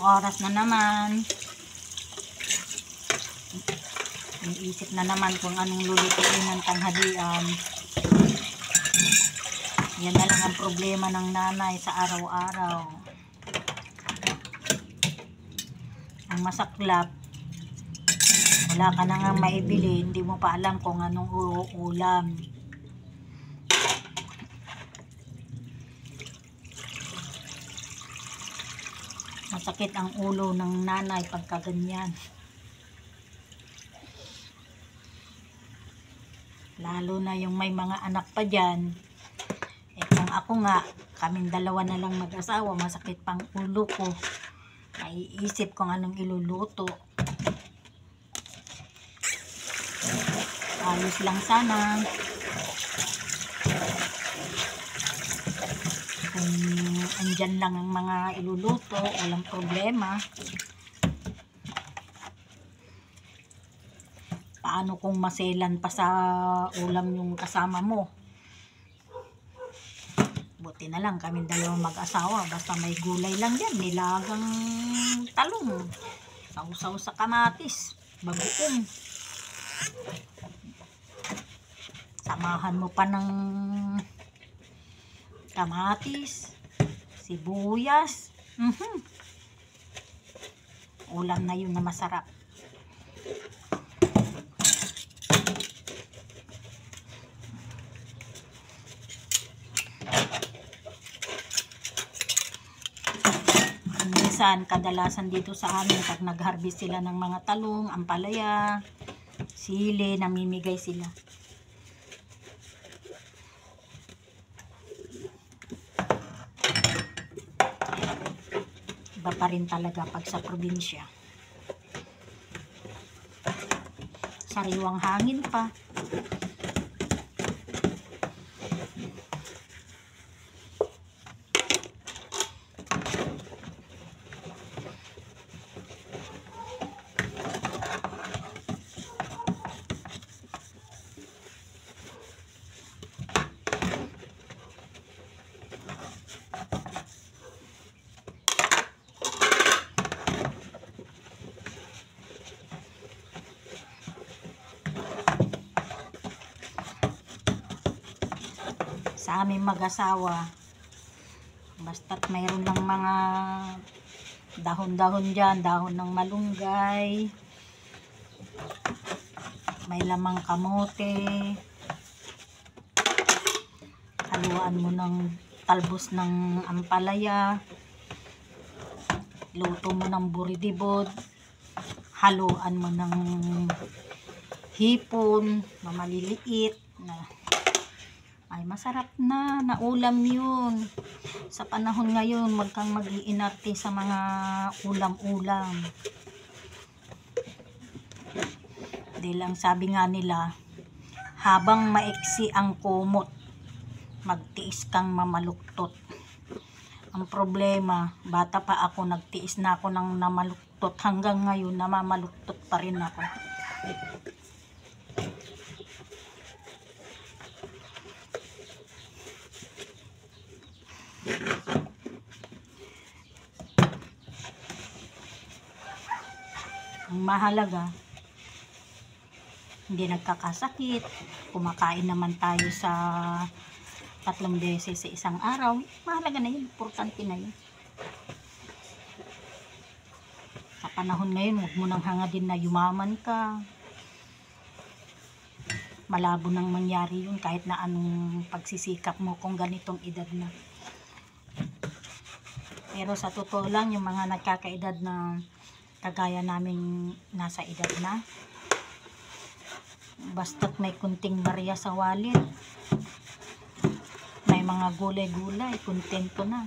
Anong oras na naman? Iniisip na naman kung anong lulutuin ng tanghalian. Yan na lang ang problema ng nanay sa araw-araw. Ang masaklap, wala ka na nga maibili, hindi mo pa alam kung anong ulam. Masakit ang ulo ng nanay pagka ganyan. Lalo na yung may mga anak pa dyan. Eh kung ako nga, kaming dalawa na lang mag-asawa, masakit pang ulo ko. Naiisip kung anong iluluto. Ayos lang sana. Kung andyan lang ang mga iluluto, walang problema. Paano kung maselan pa sa ulam yung kasama mo? Buti na lang kaming dalawang mag-asawa. Basta may gulay lang yan. Nilagang talong. Sausaw sa kamatis. Bagoong. Samahan mo pa ng kamatis, sibuyas. Ulam na yun na masarap. Minsan, kadalasan dito sa amin, pag nag-harvest sila ng mga talong, ampalaya, sili, namimigay sila. Iba pa rin talaga pag sa probinsya. Sariwang hangin pa. Sa aming mag-asawa, basta't mayroon lang mga dahon-dahon dyan, dahon ng malunggay, may lamang kamote, haluan mo ng talbos ng ampalaya, luto mo ng buridibod, haluan mo ng hipon na maliliit na ay masarap na ulam yun. Sa panahon ngayon, wag kang mag-iinarte sa mga ulam-ulam. Di lang sabi nga nila, habang maiksi ang kumot, magtiis kang mamaluktot. Ang problema, bata pa ako, nagtiis na ako ng namaluktot. Hanggang ngayon, namamaluktot pa rin ako. Ang mahalaga, hindi nagkakasakit, kumakain naman tayo sa 3 beses sa isang araw. Mahalaga na yun, importante na yun. Sa panahon ngayon, huwag mo nang hangadin na yumaman ka. Malabo nang mangyari yun kahit na anong pagsisikap mo kung ganitong edad na. Pero sa totoo lang, yung mga nagkakaedad na kagaya namin nasa edad na, basta't may kunting barya sa wallet, may mga gulay-gulay, kontento na.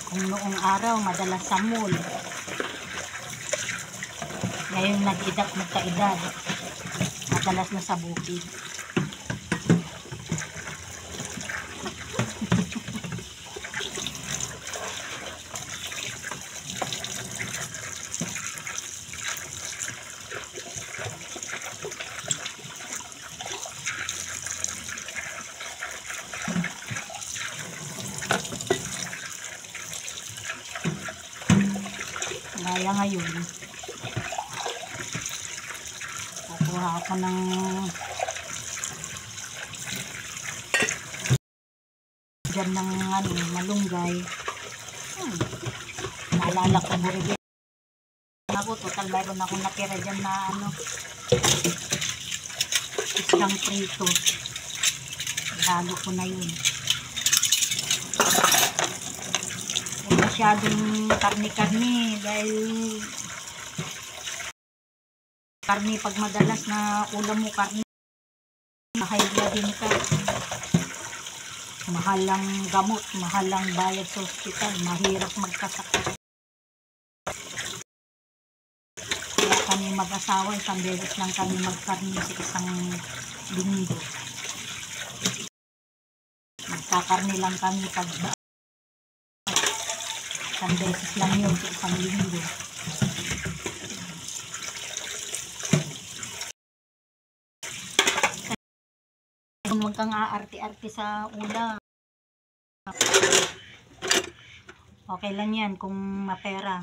Kung noong araw madalas sa mall, ngayon magkaedad, madalas na sa bukid. ngayon. Kukuha ako ng dyan ng malunggay. Naalala ko burigay ako, total mayroon akong natira dyan na isang prito. Ihalo ko na yun. Huwag masyadong karni-karni dahil karni pag madalas na ulam mo karni, mahal din ka. Mahal ang gamot, mahal ang bayad sa ospital, mahirap magkasakit. Kaya kami mag-asawa, isang beses lang kami magkarni sa isang linggo. Magkakarni lang kami pag isang beses lang yun sa isang linggo. Huwag kang aarte-arte sa ulam. Okay lang yan kung mapera.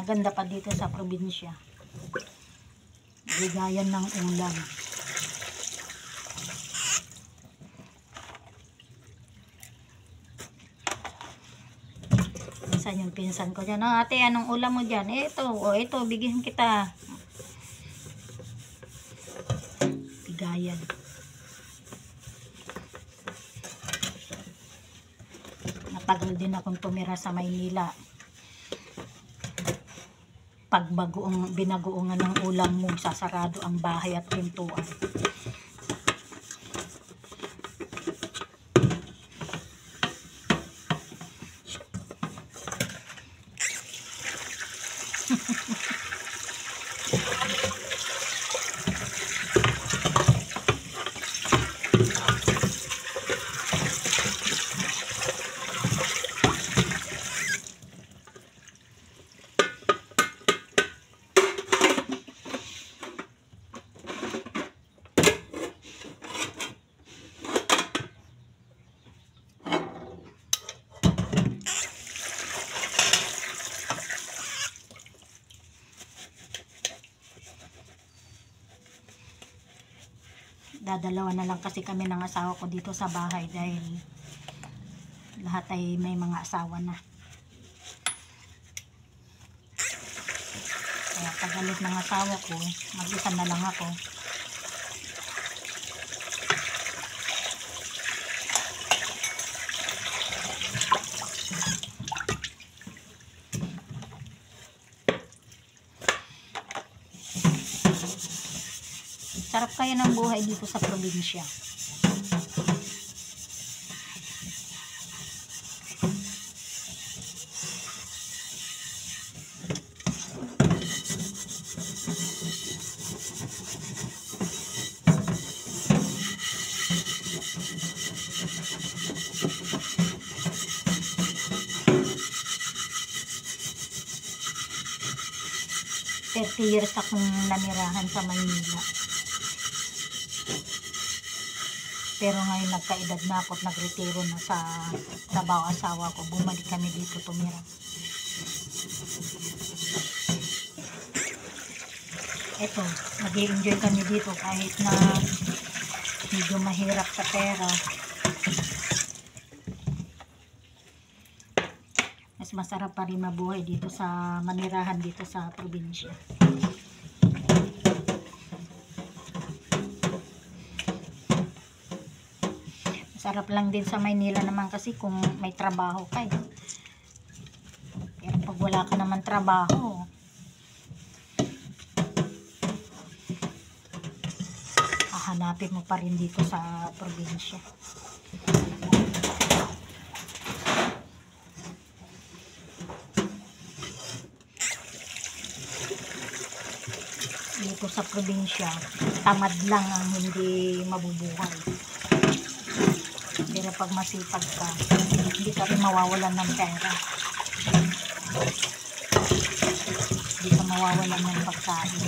Maganda pa dito sa probinsya. Bigayan ng ulam. Minsan yung pinsan ko dyan, ate, anong ulam mo dyan? Ito, ito, bigyan kita. Bigayan. Natagal din akong tumira sa Maynila. Pag binagoongan ng ulam mo, sasarado ang bahay at pintuan. Dadalawa na lang kasi kami ng asawa ko dito sa bahay dahil lahat ay may mga asawa na. Kaya pagalit ng asawa ko, mag-isa na lang ako. Sarap kaya ng buhay dito sa probinsya. Years akong namirahan sa Maynila. Pero ngayon nagkaedad na ako at nagretiro na sa trabaho asawa ko. Bumalik kami dito tumira. Eto, nag-i-enjoy kami dito kahit na medyo mahirap sa pera. Mas masarap pa rin mabuhay dito sa manirahan dito sa probinsya. Masarap lang din sa Maynila naman kasi kung may trabaho ka. Pero pag wala ka naman trabaho, hahanapin mo pa rin dito sa probinsya. Dito sa probinsya, tamad lang ang hindi mabubuhay. Pero pag masipag ka, hindi ka rin mawawalan ng pera. Hindi ka mawawalan ng pagkain.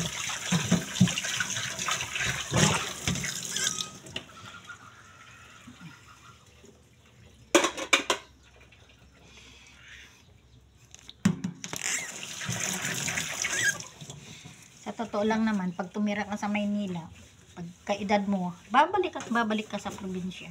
Sa totoo lang naman, pag tumira ka sa Maynila, pag kaedad mo, babalik ka sa probinsya.